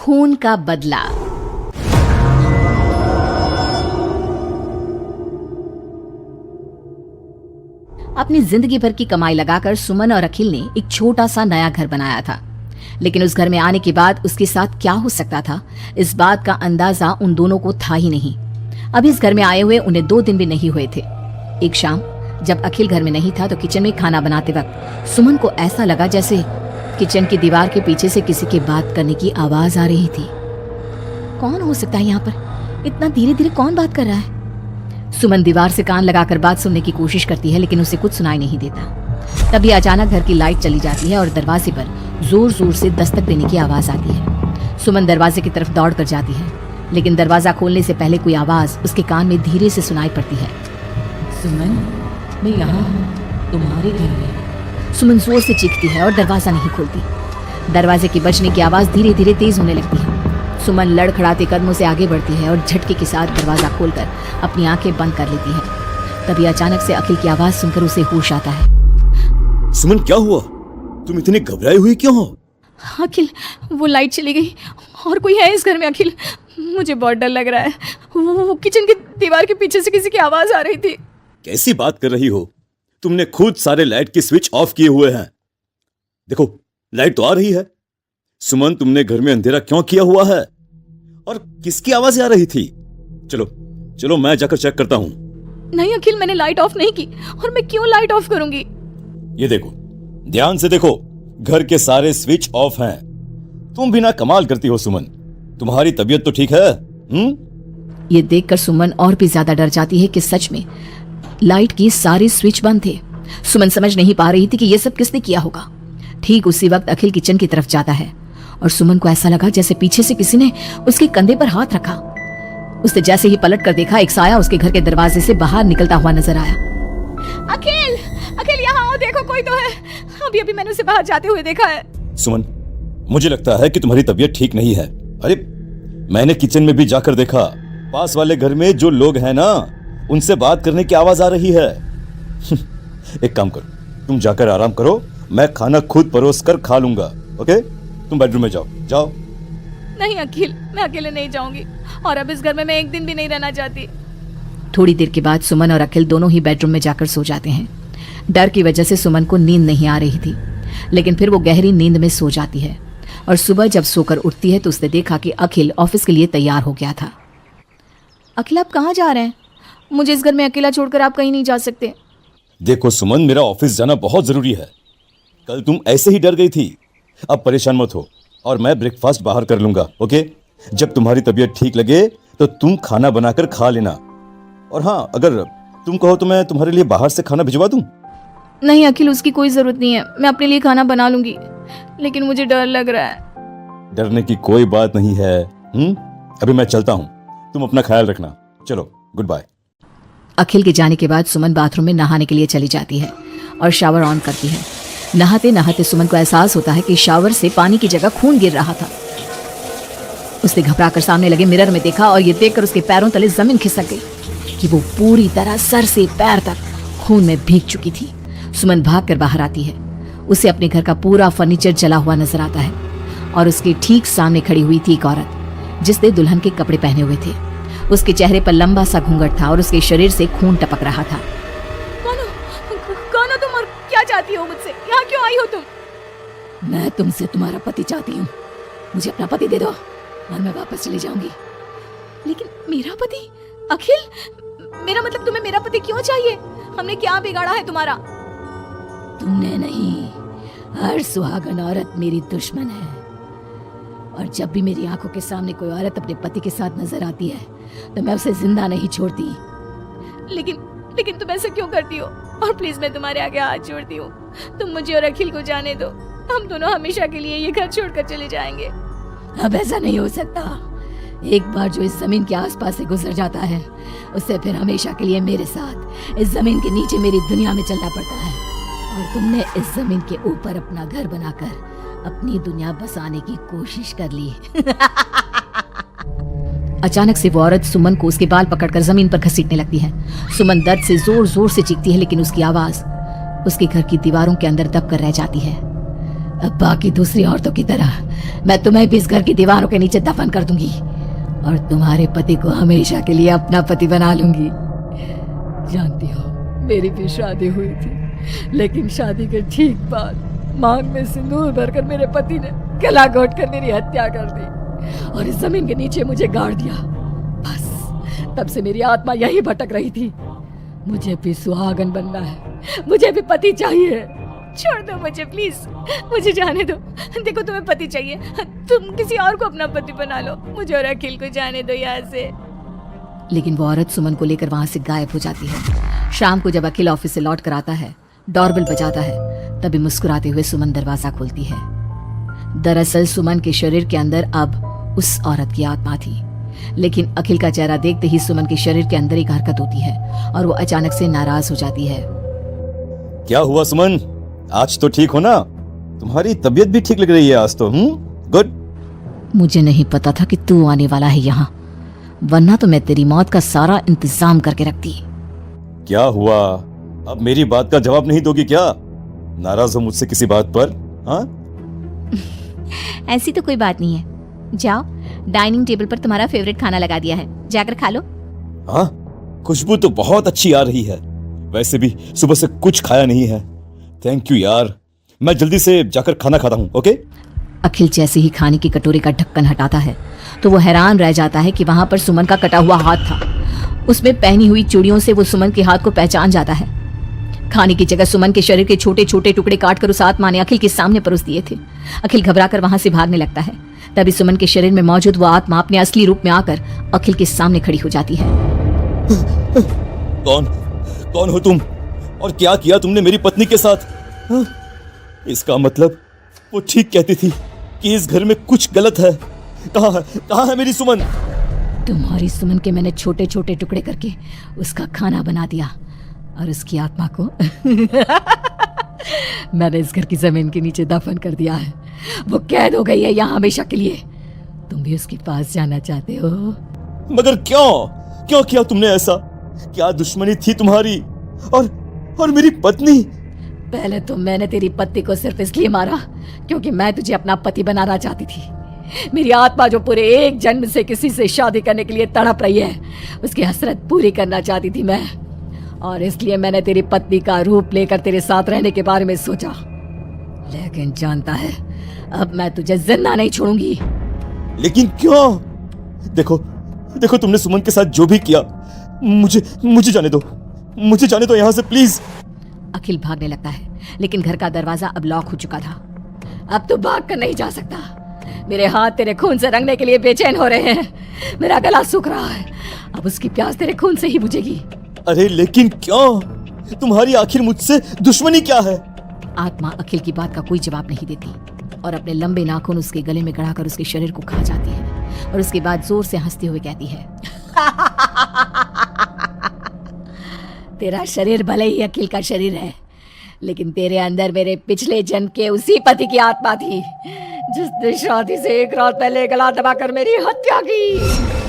खून का बदला। अपनी जिंदगी भर की कमाई लगाकर सुमन और अखिल ने एक छोटा सा नया घर बनाया था, लेकिन उस घर में आने के बाद उसके साथ क्या हो सकता था, इस बात का अंदाजा उन दोनों को था ही नहीं। अभी इस घर में आए हुए उन्हें 2 दिन भी नहीं हुए थे। एक शाम जब अखिल घर में नहीं था तो किचन में खाना बनाते वक्त सुमन को ऐसा लगा जैसे किचन की दीवार के पीछे से किसी के बात करने की आवाज आ रही थी। कौन हो सकता है यहाँ पर? इतना धीरे धीरे कौन बात कर रहा है? सुमन दीवार से कान लगाकर बात सुनने की कोशिश करती है, लेकिन उसे कुछ सुनाई नहीं देता। तभी अचानक घर की लाइट चली जाती है और दरवाजे पर जोर जोर से दस्तक देने की आवाज आती है। सुमन दरवाजे की तरफ दौड़ कर जाती है, लेकिन दरवाजा खोलने से पहले कोई आवाज उसके कान में धीरे से सुनाई पड़ती है। सुमन, मैं यहाँ हूँ, तुम्हारे घर में। सुमन जोर से चीखती है और दरवाजा नहीं खोलती। दरवाजे के बजने की आवाज धीरे धीरे तेज होने लगती है। सुमन लड़खड़ाते कदमों से आगे बढ़ती है और झटके के साथ दरवाजा खोलकर अपनी आंखें बंद कर लेती है। तभी अचानक से अखिल की आवाज सुनकर उसे होश आता है। सुमन, क्या हुआ? तुम इतनी घबराई हुई क्यों हो? अखिल, वो लाइट चली गई और कोई है इस घर में। अखिल, मुझे बहुत डर लग रहा है। वो किचन की दीवार के पीछे से किसी की आवाज आ रही थी। कैसी बात कर रही हो? तुमने खुद सारे लाइट के स्विच ऑफ किए हुए हैं। देखो, लाइट तो आ रही है। सुमन, तुमने घर में अंधेरा क्यों किया हुआ है? और किसकी आवाज आ रही थी? चलो चलो, मैं जाकर चेक करता हूं। नहीं अखिल, मैंने लाइट ऑफ नहीं की। और मैं क्यों लाइट ऑफ करूंगी? ये देखो, ध्यान से देखो, घर के सारे स्विच ऑफ हैं। तुम भी ना कमाल करती हो सुमन। तुम्हारी तबीयत तो ठीक है? ये देखकर सुमन और भी ज्यादा डर जाती है कि सच में लाइट की सारे स्विच बंद थे। सुमन समझ नहीं पा रही थी कि ये सब किसने किया होगा। ठीक उसी वक्त अखिल किचन की तरफ जाता है और सुमन को ऐसा लगा जैसे पीछे से किसी ने उसके कंधे पर हाथ रखा। उसने जैसे ही पलट कर देखा, एक साया उसके घर के दरवाजे से बाहर निकलता हुआ नजर आया। अखिल, अखिल यहाँ आओ, देखो कोई तो है। अभी अभी मैंने उसे बाहर जाते हुए देखा है। सुमन, मुझे लगता है कि तुम्हारी तबीयत ठीक नहीं है। अरे, मैंने किचन में भी जाकर देखा। पास वाले घर में जो लोग हैं ना, उनसे बात करने की आवाज आ रही है। एक काम करो, तुम जाकर आराम करो, मैं खाना खुद परोस कर खा लूंगा। ओके, तुम बेडरूम में जाओ। जाओ। नहीं अखिल, मैं अकेले नहीं जाऊंगी और अब इस घर में मैं एक दिन भी नहीं रहना चाहती। थोड़ी देर के बाद सुमन और अखिल दोनों ही बेडरूम में जाकर सो जाते हैं। डर की वजह से सुमन को नींद नहीं आ रही थी, लेकिन फिर वो गहरी नींद में सो जाती है और सुबह जब सोकर उठती है तो उसने देखा कि अखिल ऑफिस के लिए तैयार हो गया था। अखिल, आप कहाँ जा रहे हैं? मुझे इस घर में अकेला छोड़कर आप कहीं नहीं जा सकते। देखो सुमन, मेरा ऑफिस जाना बहुत जरूरी है। कल तुम ऐसे ही डर गई थी। अब परेशान मत हो और मैं ब्रेकफास्ट बाहर कर लूंगा। ओके, जब तुम्हारी तबीयत ठीक लगे तो तुम खाना बनाकर खा लेना। और हाँ, अगर तुम कहो तो मैं तुम्हारे लिए बाहर से खाना भिजवा दूं। नहीं अखिल, उसकी कोई जरूरत नहीं है। मैं अपने लिए खाना बना लूंगी, लेकिन मुझे डर लग रहा है। डरने की कोई बात नहीं है। अभी मैं चलता हूँ, तुम अपना ख्याल रखना। चलो, गुड बाय। अखिल के जाने के बाद सुमन बाथरूम में नहाने के लिए चली जाती है और शावर ऑन करती है। नहाते नहाते सुमन को एहसास होता है कि शावर से पानी की जगह खून गिर रहा था। उसने घबराकर सामने लगे मिरर में देखा और ये देखकर उसके पैरों तले जमीन खिसक गई कि वो पूरी तरह सर से पैर तक खून में भीग चुकी थी। सुमन भागकर बाहर आती है। उसे अपने घर का पूरा फर्नीचर जला हुआ नजर आता है और उसके ठीक सामने खड़ी हुई थी एक औरत जिसने दुल्हन के कपड़े पहने हुए थे। उसके चेहरे पर लंबा सा घूंघट था और उसके शरीर से खून टपक रहा था। कौन हो तुम और क्या चाहती हो मुझसे? यहाँ क्यों आई हो तुम? मैं तुमसे तुम्हारा पति चाहती हूँ। मुझे अपना पति दे दो और मैं वापस चली जाऊंगी। लेकिन मेरा पति? अखिल, मेरा मतलब तुम्हें मेरा पति क्यों चाहिए? हमने क्या बिगाड़ा है तुम्हारा? तुमने नहीं, हर सुहागन औरत मेरी दुश्मन है और जब भी मेरी आंखों के सामने कोई औरत अपने पति के साथ नजर आती है तो मैं उसे जिंदा नहीं छोड़ती। लेकिन तुम ऐसा क्यों करती हो? और प्लीज मैं तुम्हारे आगे हाथ जोड़ती हूँ, तुम मुझे और अखिल को जाने दो। हम दोनों हमेशा के लिए ये घर छोड़कर चले जाएंगे। अब ऐसा नहीं हो सकता। एक बार जो इस जमीन के आसपास से गुजर जाता है उससे फिर हमेशा के लिए मेरे साथ इस जमीन के नीचे मेरी दुनिया में चलना पड़ता है। और तुमने इस जमीन के ऊपर अपना घर बनाकर अपनी दुनिया बसाने की कोशिश कर ली। अचानक से वो औरत सुमन को उसके बाल पकड़कर जमीन पर घसीटने लगती है। सुमन दर्द से जोर जोर से चीखती है, लेकिन उसकी आवाज उसके घर की दीवारों के अंदर दबकर रह जाती है। अब बाकी दूसरी औरतों की तरह मैं तुम्हें भी इस घर की दीवारों के नीचे दफन कर दूंगी और तुम्हारे पति को हमेशा के लिए अपना पति बना लूंगी। जानती हो, मेरी भी शादी हुई थी, लेकिन शादी के ठीक बाद मांग में सिंदूर भरकर मेरे पति ने गला घोट कर मेरी हत्या कर दी और इस जमीन के नीचे मुझे गाड़ दिया। बस तब से मेरी आत्मा यही भटक रही थी। मुझे भी सुहागन बनना है, मुझे भी पति चाहिए। छोड़ दो मुझे प्लीज, मुझे जाने दो। देखो तुम्हें पति चाहिए, तुम किसी और को अपना पति बना लो। मुझे और अखिल को जाने दो यहाँ से। लेकिन वो औरत सुमन को लेकर वहां से गायब हो जाती है। शाम को जब अखिल ऑफिस से लौट कर आता है, डोरबेल बजाता है, तभी मुस्कुराते हुए सुमन दरवाजा खोलती है। दरअसल सुमन के शरीर के अंदर अब उस औरत की आत्मा थी, लेकिन अखिल का चेहरा देखते ही सुमन के शरीर के अंदर एक हरकत होती है और वो अचानक से नाराज हो जाती है। क्या हुआ सुमन, आज तो ठीक हो ना? तुम्हारी तबीयत भी ठीक लग रही है आज तो। गुड। मुझे नहीं पता था कि तू आने वाला है यहाँ, वरना तो मैं तेरी मौत का सारा इंतजाम करके रखती। क्या हुआ? अब मेरी बात का जवाब नहीं दोगी क्या? नाराज हो मुझसे किसी बात पर? हाँ? ऐसी तो कोई बात नहीं है। जाओ, डाइनिंग टेबल पर तुम्हारा फेवरेट खाना लगा दिया है, जाकर खा लो। हाँ, खुशबू तो बहुत अच्छी आ रही है। वैसे भी सुबह से कुछ खाया नहीं है। थैंक यू यार, मैं जल्दी से जाकर खाना खाता हूँ। ओके? अखिल जैसे ही खाने की कटोरी का ढक्कन हटाता है तो वो हैरान रह जाता है कि वहां पर सुमन का कटा हुआ हाथ था। उसमें पहनी हुई चूड़ियों से वो सुमन के हाथ को पहचान जाता है। खाने की जगह सुमन के शरीर के छोटे छोटे टुकड़े काटकर उस आत्मा ने अखिल के सामने परोस दिए थे। अखिल घबराकर वहां से भागने लगता है। तभी सुमन के शरीर में मौजूद वो आत्मा अपने असली रूप में आकर अखिल के सामने खड़ी हो जाती है। कौन हो तुम और क्या किया तुमने मेरी पत्नी के साथ? हाँ? इसका मतलब वो ठीक कहती थी कि इस घर में कुछ गलत है। कहाँ है मेरी सुमन? तुम्हारी सुमन के मैंने छोटे छोटे टुकड़े करके उसका खाना बना दिया और उसकी आत्मा को मैंने इस घर की जमीन के नीचे दफन कर दिया है। वो कैद हो गई है यहाँ हमेशा के लिए। तुम भी उसके पास जाना चाहते हो? मगर क्यों किया तुमने ऐसा? क्या दुश्मनी थी तुम्हारी और मेरी पत्नी? पहले तो मैंने तेरी पत्नी को सिर्फ इसलिए मारा क्योंकि मैं तुझे अपना पति बनाना चाहती थी। मेरी आत्मा जो पूरे एक जन्म से किसी से शादी करने के लिए तड़प रही है, उसकी हसरत पूरी करना चाहती थी मैं, और इसलिए मैंने तेरी पत्नी का रूप लेकर तेरे साथ रहने के बारे में सोचा। लेकिन जानता है, अब मैं तुझे जिंदा नहीं छोड़ूंगी। लेकिन क्यों? देखो तुमने सुमन के साथ जो भी किया, मुझे जाने दो यहाँ से प्लीज। अखिल भागने लगता है, लेकिन घर का दरवाजा अब लॉक हो चुका था। अब तो भाग कर नहीं जा सकता। मेरे हाथ तेरे खून से रंगने के लिए बेचैन हो रहे हैं। मेरा गला सूख रहा है, अब उसकी प्यास तेरे खून से ही बुझेगी। अरे लेकिन क्यों? तुम्हारी आखिर मुझसे दुश्मनी क्या है? आत्मा अखिल की बात का कोई जवाब नहीं देती और अपने लंबे नाखून उसके गले में गड़ाकर उसके शरीर को खा जाती है और उसके बाद जोर से हंसते हुए कहती है, तेरा शरीर भले ही अखिल का शरीर है, लेकिन तेरे अंदर मेरे पिछले जन्म के उसी पति की आत्मा थी जिसने शादी से एक रात पहले गला दबाकर मेरी हत्या की।